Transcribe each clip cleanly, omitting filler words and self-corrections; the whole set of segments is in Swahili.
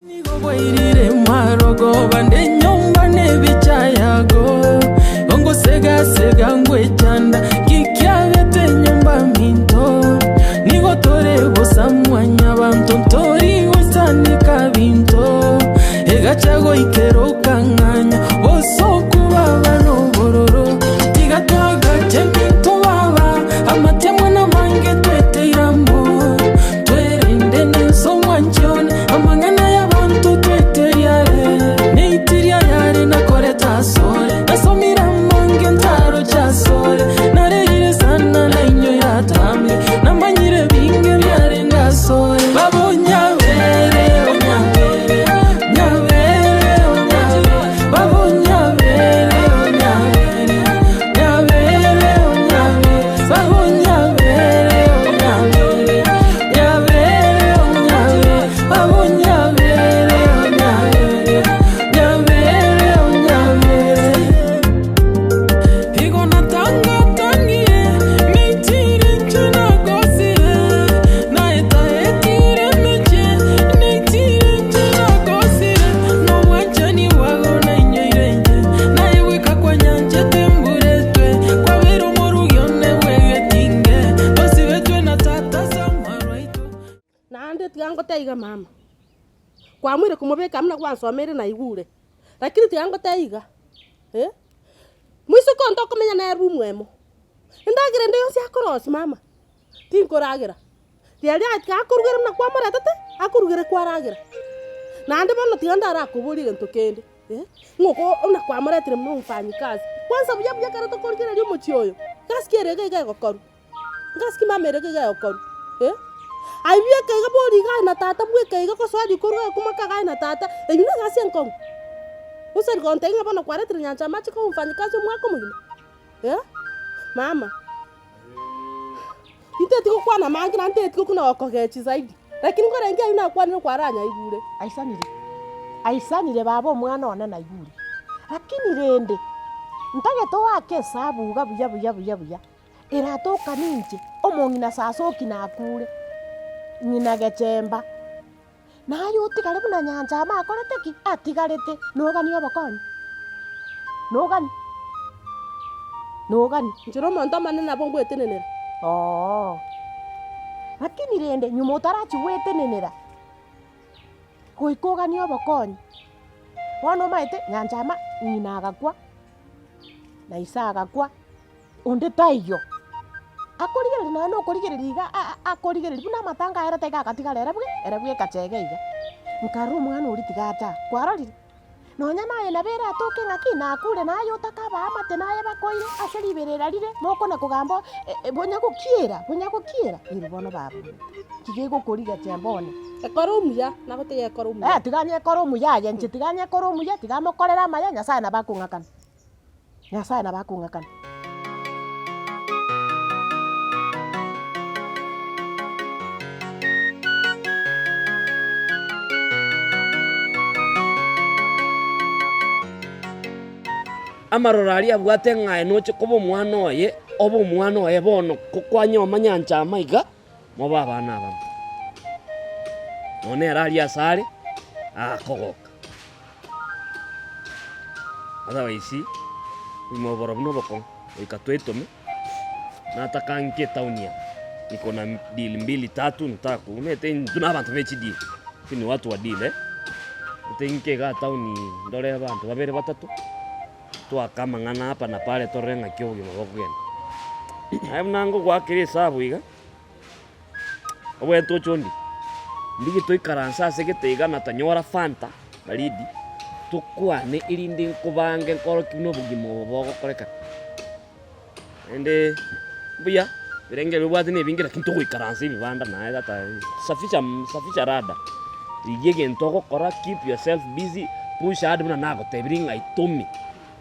Nigobwairire mwarogo bande nyomba nebichayago Ongo sega ngwechanda kikyabete nyomba minto Nigotore bosa mwanya bantu ntori usanika binto Egachago ikero kanganya boso kubaba no bororo Tigatwaga cheminto baba amatemwa na mange twete irambo Twerende neso mwanchone amangana ya bantu twete yare Neitiria yare nakoreta sore Nasomira mange ntaro cha sore Narehire sana na inyo ya tamle Namanyire binge byare ndasore Babo nyabere onyabere Nyabere onyabere Babo nyabere onyabere Nyabere onyabere Babo nyabere onyabere Nyabere onyabere Babo nyabere onyabere Nyabere onyabere Higo natanga tangie Neitire nchuna gosire Naeta etire meche Neitire nchuna gosire No wanchani wago na inyo irenje Naiweka kwa nyanje temburetwe Kwa vero moru yone wegetinge Basi wetwe na tata samaro ito Naande tigango teiga mama. Kwa mwire kumubeka amna kwa nsomere na igure. Lakini tigango teiga. Mwiso konto kumenya na room emo. Ndagire ndio cia cross mama. Tinkoragira. Tiari akakurugera mna kwa mara tate akurugera kwa ragira. Naande bana tiganda ara kuburi gento kende. Ngoko una kwa mara tire mu mfanyi kazi. Kwanza buya kare to korigera ryo muchioyo. Gaskiere gege gokoru. Gaski mamere gege gokoru. Aiwie kaiga bori ga na tata bwe kaiga ko swadi ko ro kuma ka ga na tata enyuna ga sen kon usari kon tenga bana kware tri nyanja machi ko mfanyi kazi mwako mwingine mama inte tiko kwa na mangi na inte tiko kuna okogechi zaidi lakini ngore ngia ina kwa ni kwa ranya igure aisanire babo mwana ona na igure lakini rende ntage to wake sabu ga buya iratoka ninje omongina sasoki na akure nyina gechemba na ayo utigare buna nyanja ma akorete ki atigarete nogani obakoni nogani njiro monto manena bongo etenenera lakini rende nyumo utarachi wetenenera koikogani obakoni wono maite nyanja ma nyina agakwa na isa agakwa unde taiyo akorigere na no korigere riga akorigere buna matanga era tega katigara era bwe kachege iga nkaru mwana uri tigata kwarorire nonya naye na bera atoke ngaki na akure nayo takaba amate naye bakoire ashoriberera rire moko na kugambo bonya gukiera iri bono babu kigego koriga chambone ekorumuya nagote ekorumuya tiganye ekorumuya yenje tiganye ekorumuya tigamokorera amaya nyasaye na bakungakana amarorari abwate ng'ae noche kobo mwana oye bono kokwanyoma nyanja amaiga moba abana abamo none erari asare akogoka otherwise imoboro buno boko ikatwetome natakanke taunia niko na deal 2-3 ntaku umete tuna abantu bechi deal kini watu wa deal tenke ga tauni ndore abantu babere batatu twakamang'ana hapa na pale torenga kiogi mabokugenda nango gwakire sabu iga obweto chondi ndigi toikaransa segete na tanyora fanta baridi tukwane irinde nkubange nkoro kino bugimo bogo koreka ende buya birenge rubwati ne bingira kintu gwikaransa ibibanda naye data safisha rada igege ntoko kora keep yourself busy push hard muna nago tebringa itomi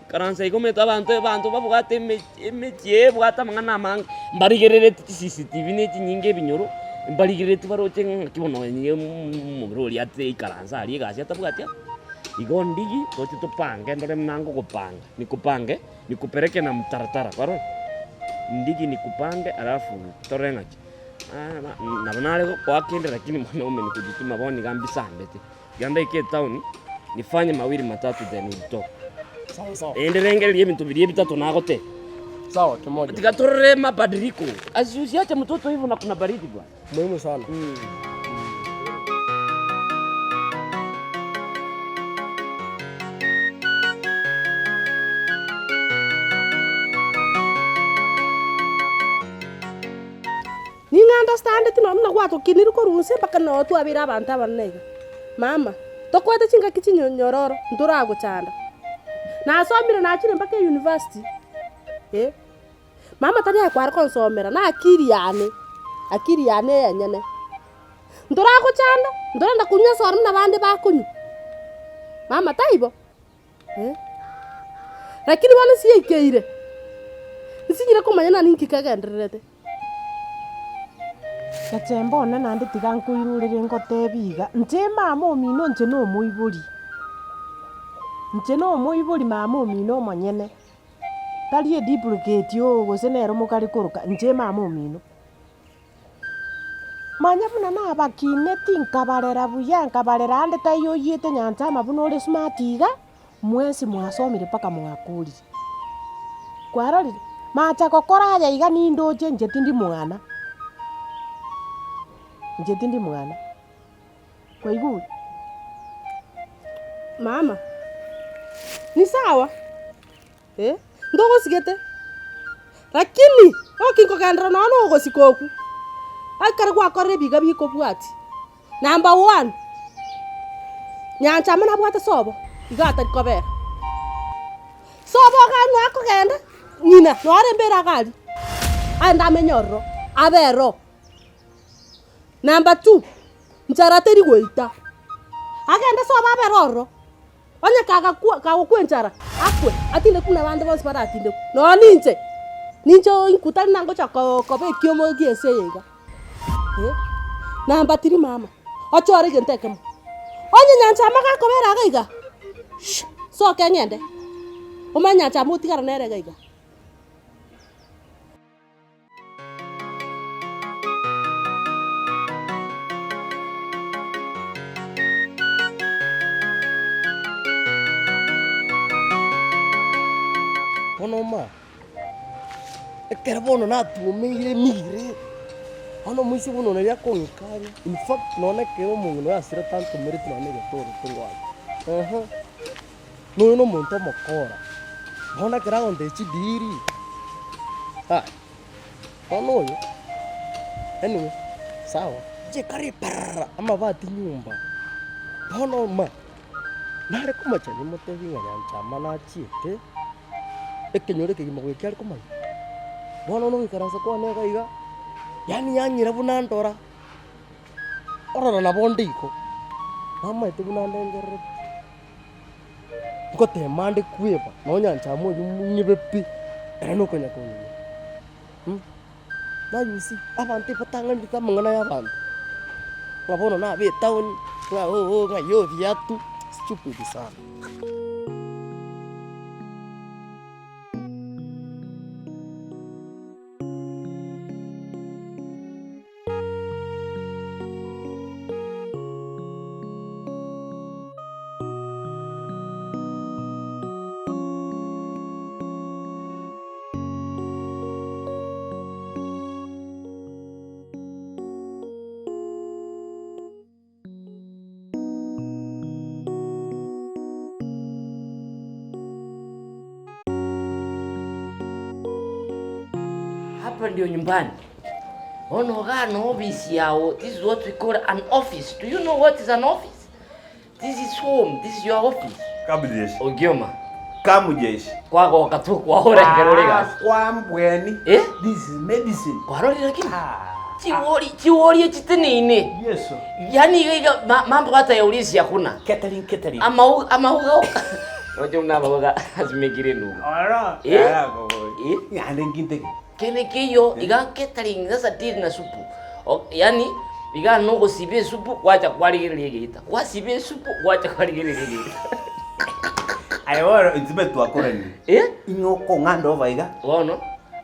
karansa ikometa abantu babugate emetie bugata mangana mang mbarigerere CCTV ne nyinge binyoro mbarigerere baroche kibono nyinge mubroli ate karansa ali gasi atabugatia igondigi tochi tupange ndore mnango kupanga nikupereke na mtaratara kwaro ndigi nikupange alafu torengachi na banale kwa kende lakini mwanaume nikujituma boni gambi sambete ganda ike town nifanye mawili matatu then nitoke. Sawa. Endelengererie bintu bibiri bitatu nagote. Sawa, kimoja. Tikatorere mabadiliko. Usiache mtoto hivyo na kuna baridi bwana. Muhimu sana. Ninga understand it no mna kwato kiniri ko runse paka no tu abira abantu abanega. Mama, tokwata chinga kichinyo nyororo ndura guchanda. Na asomire na chine mpaka university. Mama tani akwara konsomera na akiri yane yanyane. Ndura guchanda, ndura ndakunya sorum na bande bakunyu. Mama taibo. Lakini wana siye ikeire. Nsinyira kumanya na ninki kagenderete. Gachembo na nandi tigankuirurire ngotebiga nje mama omino nje no muiburi mama omino monyene tari duplicate yo gosenero mukari kuruka nje mama omino manya buna na bakine tinkabarera buya nkabarera ande tayo yete nyanja mabuno ole smart iga mwesi mwasomire paka mwakuri kwarori macha kokora ya iga nindo nje tindi mwana Njetindi mwana. Kwa hivyo mama. Ni sawa? Ndogo sigete. Lakini okinko kandra no go sikoku. Akara kwa kore biga biko bwati. Number 1. Nyancha mana bwata sobo. Igata kobera. Sobo ka nwako kenda. Nina no are mbera gali. Anda menyorro. Abero. Number 2, ncharateri goita. Agenda soba beroro. Onya kaga kwenchara. Akwe, atinde kuna bande bose para atinde. No ninje. Ninjo inkutani nango chako kobe kiomo giese yega. Number 3 mama. Ochore genteke mo. Onya nyancha maka kobera gaiga. So kenyende. Umanya cha muti kana nere gaiga. Onoma. Ekera bono na tumeire mire. Ono mwisi bono na ya konkari. In fact nona kero mungu ya sira tanto merito na nege toro tungwa. No monto mokora. Bona kera onde chidiri. Ono yo. Anyway, sawa. Je kare parra ama bati nyumba. Ono ma. Nare kumacha ni motevi nganya mana chiete. Ekenyore kigimo gwekyari kumanya bono no ikaransa kwa nega iga yani yanyira bunandora orora na bondiko mama ite bunandengere ngote mande kueba no nyancha mo yunyibepi eno konya konya na yusi abante patangan kita mengana ya bantu ngabono na be taun ngayo viatu stupid sana. Hapa ndio nyumbani. Ono gano office yao. This is what we call an office. Do you know what is an office? This is home. This is your office. Kamujeshi. Ogioma. Kamujeshi. Kwago wakatu kwa hore ngerore gas. Kwa mbweni. This is medicine. Kwa hore lakini. Chiwori chitini ine. Yes. Yani mambo hata ya ulisi hakuna. Catering. Ama hugo. Rojo mnaboga azimegire nugu. Ara. Yande nginteke. Kene kiyo iga catering sasa tiri na supu. Yani iga nongo sibe supu kwacha kwaligere gita. Kwa sibe supu kwacha kwaligere gita. Ayoro izime tu akorani. Inyoko ngando ovaiga. Wono.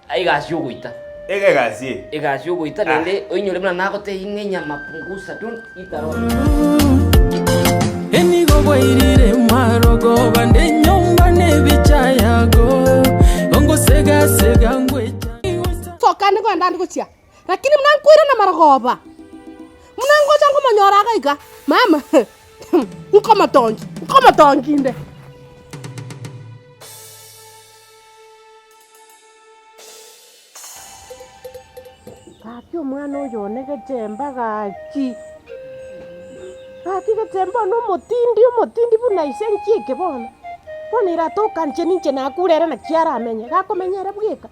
Aiga shuguita. Ega shuguita nende oinyole mna nakote ingenya mapungusa don't eat alone. yago bande nyomba nebichayago ongo sega ngwecha Fokani kwa ndani kuchia. Lakini mnankwira na maragoba. Mnangoja ngomanyora kaika. Mama. Nkoma tongi inde. Kapyo mwana uyo negechemba gaki. Gaki gechemba no motindi buna isenchike bona. Bona iratoka nche na kurera na kiara amenye. Gakomenyere bwika.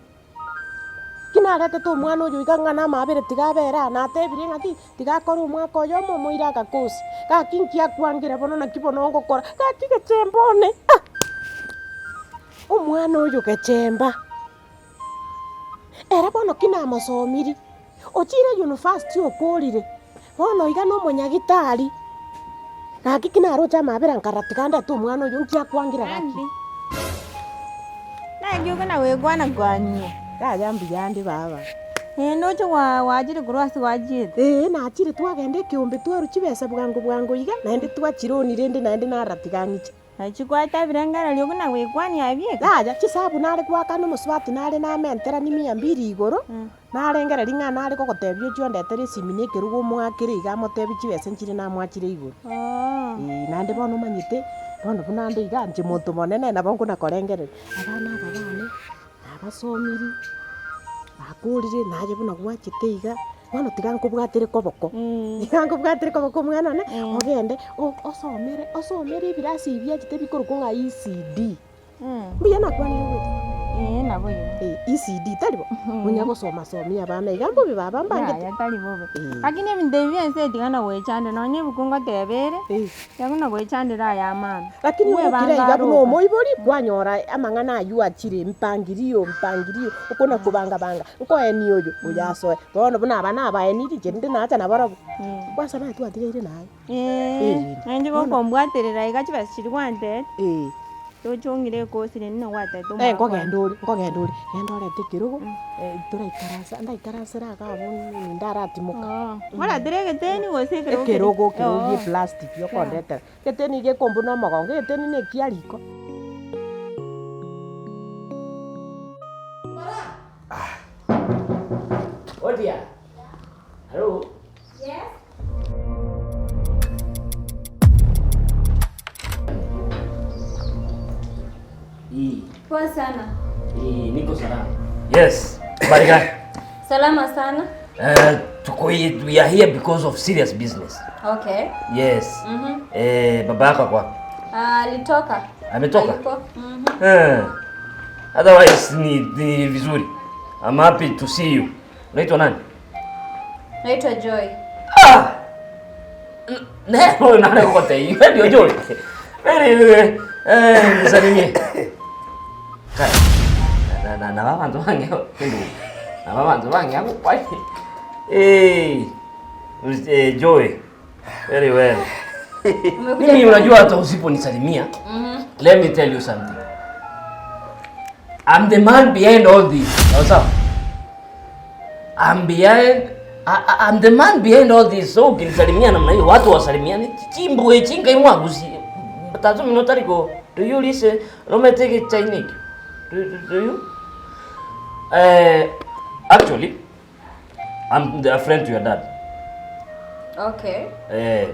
Kinagete tu mwana uyu ikang'ana mabere tigabera na atebire ng'aki tigakorwo mwaka uyu momoira gakosi gakinkia kwangire bono na kibono ngokora gaki gechembone umwana uyu gechemba era bono kina masomiri ochire university okorire bono iga no munyagitari gaki kinarocha mabera nkaratikanda tu mwana uyu nkia kwangira gaki na ngiuga na wegwana gwanye Jambi yandi baba. Noche wajire kurwasi wajire. Nachire twagende kiumbe tweru chibesa bwangu iga naende twachironi rende naende naratigangiche. Chikwata birangara lyo kuna wekwani abieka. Aja chisabu nale kwakano muswati nale na mentera ni 200 igoro. Nale ngara ringa nale kokotebyo chiondetere simine kerugo mwakire iga motebi chibesa nchire na mwachire igoro. Naende bono manyite bono bunande iga nje muntu monene na bongo na korengere. Abana babane abasomiri bakurire naje buna gwachite iga bono tigankubwatire koboko tigankubwatire koboko mwana ne ogende osomere ibirasi ibya chite bikoruko nga ECD mbiya nakwanire wewe nabo yo ECD talibo munya gusoma somia bana igambo bibaba mbange ya talibo lakini mndevye nse tigana wechande nonye bukunga tebere yakuna wechandira ya mama lakini ukire igabu no moibori gwanyora amang'ana ayu achire mpangirio ukona kubanga nko eni oyo uyasoe bono buna abana abaeniri jende nacha nabaro kwasa na tu atigire nayo nje gokombwaterera igachi basiri kwante Tochongire kosire nina wata to. Ngogenduri gendore tekirugo turaikarasa ndaikarasira akaboni ndaratimuka. Mara derege teni gose kerugo kirugi plastic yo kondeta. Keteni ge kombu no magonge keteni ne kiariko. Odia. Hello. Yes. Poa sana. Niko salama. Yes. Barika. Salama sana. We are here because of serious business. Okay. Yes. Baba yako kwa? Alitoka. Ametoka? Otherwise ni vizuri. I'm happy to see you. Unaitwa nani? Naitwa Joy. Neno nani kote hiyo ndio Joy. Very nisalimie. Na babantu bange na babantu bange hapo kwa Joy very well. Mimi unajua hata usiponisalimia let me tell you something. I'm the man behind all this. Sawa? I'm the man behind all this. So ukinisalimia namna hiyo watu wasalimiane chimbo chinga imwagusi. Tatu minutari go. Do you listen? No me take it Chinese. Do you? Actually, I'm a friend to your dad. Okay.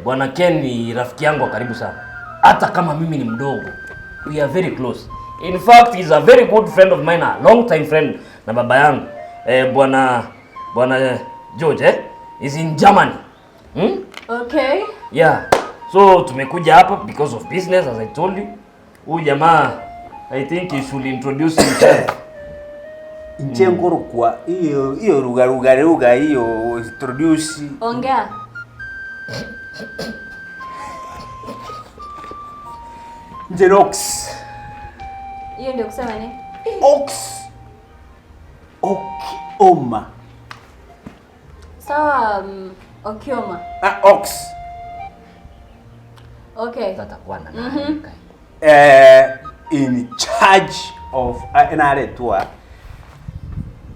Bwana Ken ni rafiki yangu karibu sana. Hata kama mimi ni mdogo. We are very close. In fact, he's a very good friend of mine, a long time friend na baba yangu. Bwana George, is in Germany. Okay. Yeah. So tumekuja hapa because of business as I told you. Huyu jamaa I think he should introduce himself. Inchengo kwa hiyo ruga hiyo introduce. Ongea. Jerox. Hiyo ndio kusema nini? Oma. Sawa, Okioma. Ox. Okay. Tatakuwa na in charge of NRA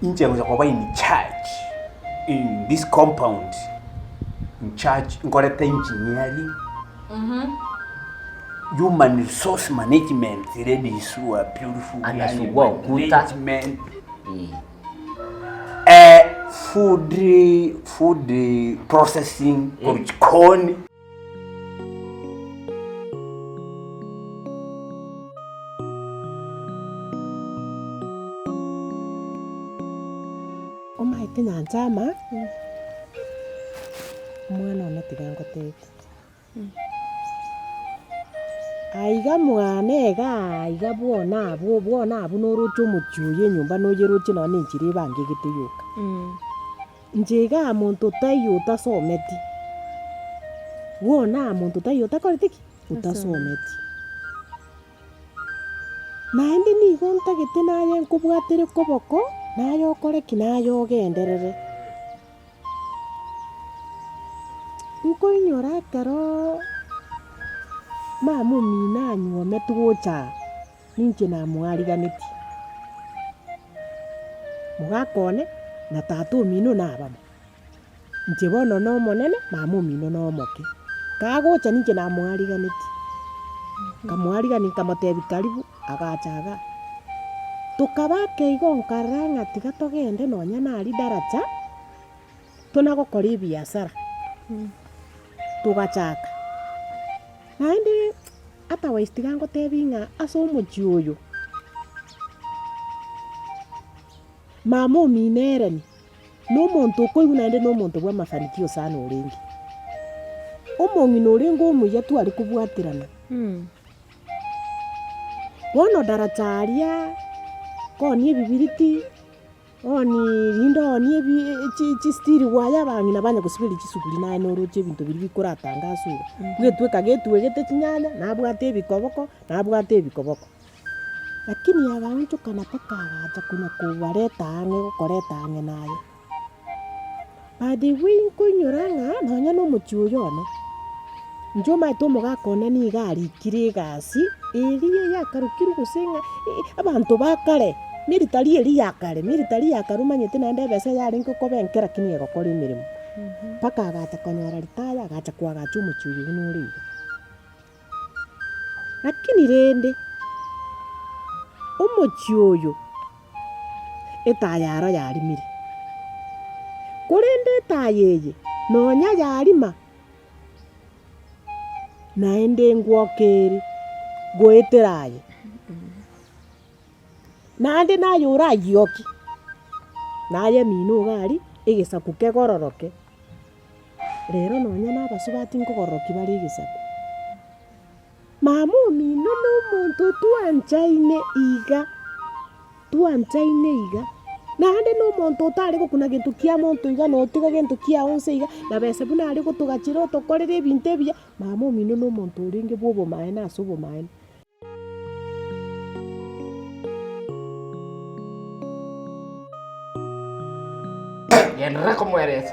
Inchengo kwa in charge in this compound. In charge ngorete engineering. human resource management ready through a beautiful anasugua ukuta food processing jikoni. Omaite nyanjama mwana onatigango tete aiga mwana aiga bwona abu norocho muchuye nyumba noyeroche none nchire bange giteyuka njega muntu tayo utasometi wona muntu tayo utakoritiki utasometi naende ni gonta gite naye nkubwatere koboko nayo koreki nayo genderere nkoinyora karo mamu mina nyuome tugocha ninche na mwariganiti mugakone na tatu mino na baba nche bono no monene mamu mino no moke kagocha ninche na mwariganiti kamwarigani kamotebi karibu agachaga tukabake igonkaranga tiga togende nonya nari daraja tunagokora biashara tugachaka naende ata waistigango tebinga aso muchuyo mamo minerani no muntu koigu naende no muntu bwa mafanikio sana uringi omongino uringo muya tu ari kubwatirana bono darajaria koni bibiriti oni rindo oni chi stiri waya bangina banya kusibiri chisuguri naye noroche bintu biri bikora tangaso gwetwe kagetwe gete chinyanya nabwate ebikoboko lakini yabantu kana pakaga kuna kubareta ange gukoreta ange naye badi winko nyoranga nonya no muchuyo no njoma itomo gakone ni gari kirigasi iriye yakarukiru gusenga abantu bakare military eri yakare umanyete naende bese yari nkoko benkera kini egokora emirimo paka agacha konyara ritaya agacha kwagacha omochuyo nuriyo lakini rende omochuyo etayaro yarimire kurende etayeye nonya yarima naende ngwokeri goeteraye naende nayura yoki naye mino gari igisaku kegororoke rero nonya nabasubati nkogororoki bari igisaku mamu mino no muntu tuanchaine iga naende no muntu utari gukuna gintu kia muntu iga no tiga gintu kia onse iga na bese buna ari gutugachira tokorere ebintu ebia mamu mino no muntu uringe bobo maena asubo maena yenra como eres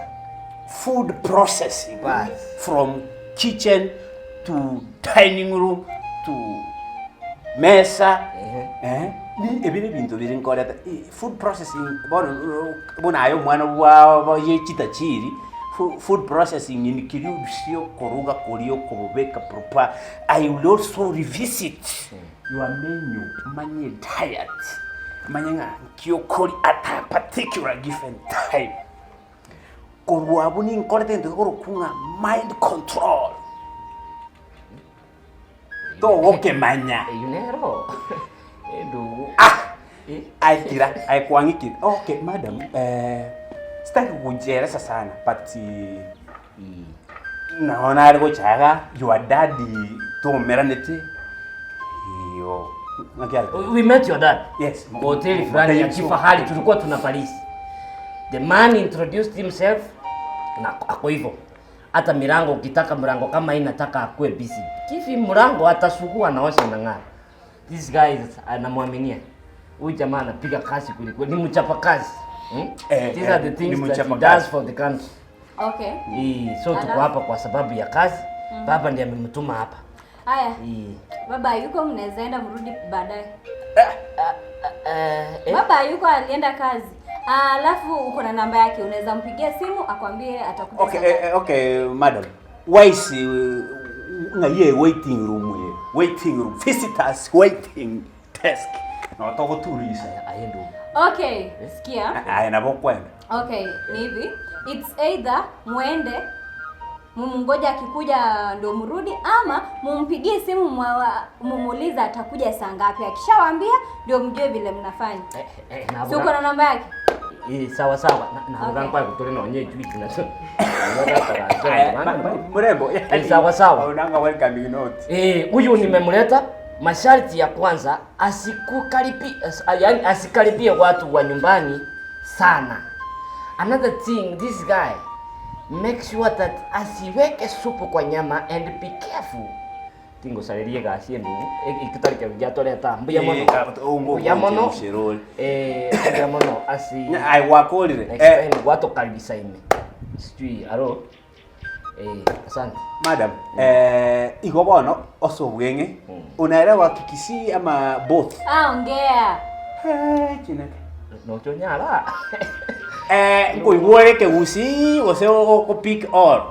food processing from kitchen to dining room to mesa ni ebile bintu biri nkoreta food processing bona ayo mwana wa yechita chiri food processing in kirudisio koruga korio kobeka proper. I will also revisit your menu manye diet manyanga kiokori at a particular given time korwabu ni nkorete ndikoro kunga mind control to woke manya yunero edu ai kwangiki okay madam sitaki kujeresa sana but naona algo chaga your daddy to meranete yo we met your dad yes hotel fulani ya kifahari tulikuwa tuna Paris. The man introduced himself na ako hivyo hata milango ukitaka mlango kama hii nataka akue busy kifi mlango atasugua naosha na ng'ara. This guy is anamwaminia huyu jamaa anapiga kazi kuliko ni mchapa kazi. These are the things that he does for the country. Okay. So tuko hapa kwa sababu ya kazi. Baba ndiye amemtuma hapa. Haya. Baba yuko mnaweza enda mrudi baadaye. Baba yuko alienda kazi. Alafu uko na namba yake unaweza mpigia simu akwambie atakuja. Okay, okay madam. Why is ngaye waiting room ye? waiting room, visitors waiting desk. Na togo turisa. Aendo. Okay, sikia. Na bokwenda. Okay, ni hivi. It's either muende mumungoja akikuja ndo mrudi, ama mumpigie simu mumuuliza atakuja saa ngapi. Akishawaambia ndio mjue vile mnafanya. Sio uko na namba yake? Sawa. Na ngangwa kutole na onye tweet na so. Mrembo. Sawa. Unanga welcome note. Huyu nimemleta. Masharti ya kwanza asikaribie watu wa nyumbani sana. Another thing, this guy make sure that asiweke supu kwa nyama and be careful. Tingo salerie gasi ndu ikitarike ujatoleta mbuya mono. Mbuya mono. Mbuya mono asi. Ai wakolire. Next time watu karibisa ime. Sijui aro. Asante. Madam, iko bono oso bwenge. Unaelewa Kikisi ama both? Ongea. Chineke. No chonyara. Ngoiwore ke gusi ose o pick all.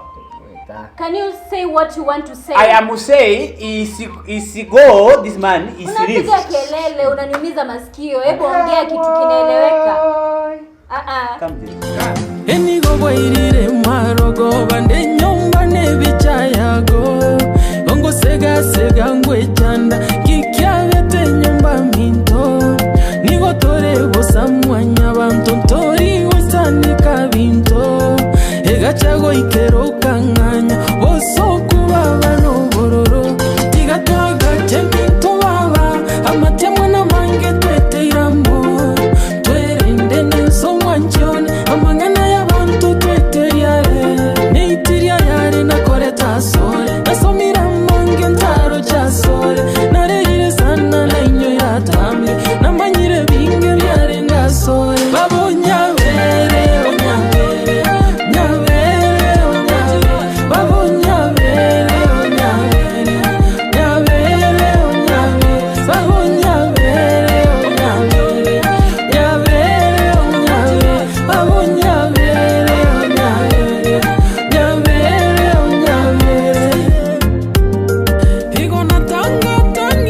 Can you say what you want to say? I am saying is go, this man is rich. Unapiga kelele, unaniumiza masikio. Hebu ongea kitu kinaeleweka. Enigo bwairire marogo bande nyomba nebichayago. Ongo sega ngwe